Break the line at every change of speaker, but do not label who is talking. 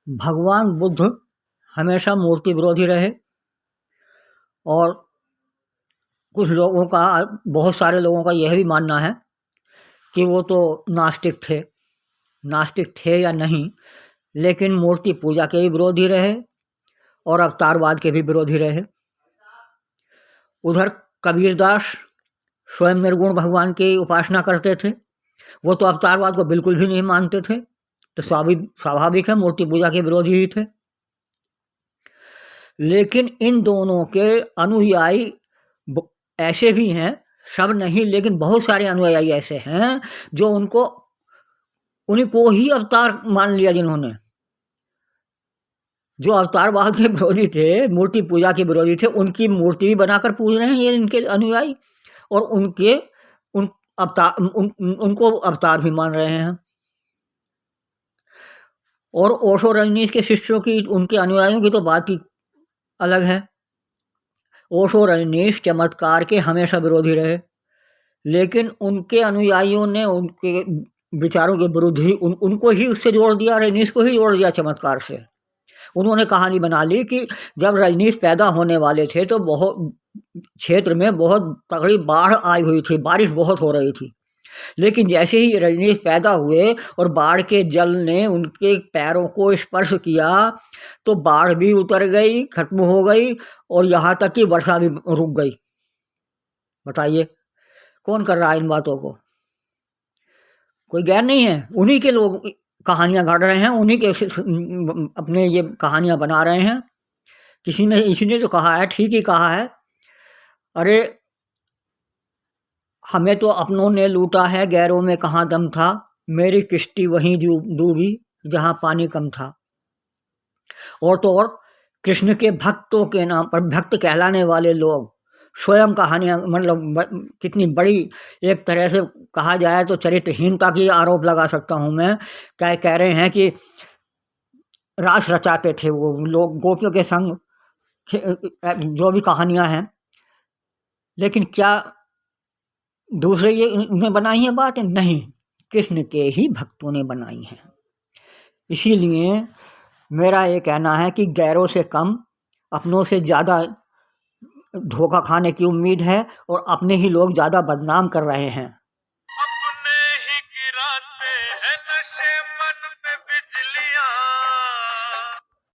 भगवान बुद्ध हमेशा मूर्ति विरोधी रहे और कुछ लोगों का, बहुत सारे लोगों का यह भी मानना है कि वो तो नास्तिक थे या नहीं, लेकिन मूर्ति पूजा के भी विरोधी रहे और अवतारवाद के भी विरोधी रहे। उधर कबीरदास स्वयं निर्गुण भगवान की उपासना करते थे, वो तो अवतारवाद को बिल्कुल भी नहीं मानते थे, तो स्वाभाविक है मूर्ति पूजा के विरोधी ही थे। लेकिन इन दोनों के अनुयायी ऐसे भी हैं, सब नहीं लेकिन बहुत सारे अनुयायी ऐसे हैं जो उन्हीं को ही अवतार मान लिया, जिन्होंने, जो अवतारवाद के विरोधी थे, मूर्ति पूजा के विरोधी थे, उनकी मूर्ति भी बनाकर पूज रहे हैं ये इनके अनुयायी, और उनको अवतार भी मान रहे हैं। और ओशो रजनीश के शिष्यों की, उनके अनुयायियों की तो बात ही अलग है। ओशो रजनीश चमत्कार के हमेशा विरोधी रहे, लेकिन उनके अनुयायियों ने उनके विचारों के विरुद्ध ही उनको ही उससे जोड़ दिया, रजनीश को ही जोड़ दिया चमत्कार से। उन्होंने कहानी बना ली कि जब रजनीश पैदा होने वाले थे तो बहुत क्षेत्र में बहुत तगड़ी बाढ़ आई हुई थी, बारिश बहुत हो रही थी, लेकिन जैसे ही रजनीश पैदा हुए और बाढ़ के जल ने उनके पैरों को स्पर्श किया तो बाढ़ भी उतर गई, खत्म हो गई, और यहाँ तक कि वर्षा भी रुक गई। बताइए कौन कर रहा है इन बातों को? कोई गैर नहीं है, उन्हीं के लोग कहानियाँ गढ़ रहे हैं, उन्हीं के अपने ये कहानियाँ बना रहे हैं। किसी ने जो कहा है ठीक ही कहा है, अरे हमें तो अपनों ने लूटा है, गैरों में कहाँ दम था, मेरी किश्ती वहीं डूबी जहाँ पानी कम था। और तो और कृष्ण के भक्तों के नाम पर भक्त कहलाने वाले लोग स्वयं कहानियाँ, मतलब कितनी बड़ी, एक तरह से कहा जाए तो चरित्रहीनता की आरोप लगा सकता हूँ मैं। कह रहे हैं कि रास रचाते थे वो लोग गोपियों के संग, जो भी कहानियाँ हैं, लेकिन क्या दूसरे ये ने बनाई हैं बातें? नहीं, कृष्ण के ही भक्तों ने बनाई हैं। इसीलिए मेरा ये कहना है कि गैरों से कम, अपनों से ज़्यादा धोखा खाने की उम्मीद है, और अपने ही लोग ज़्यादा बदनाम कर रहे हैं।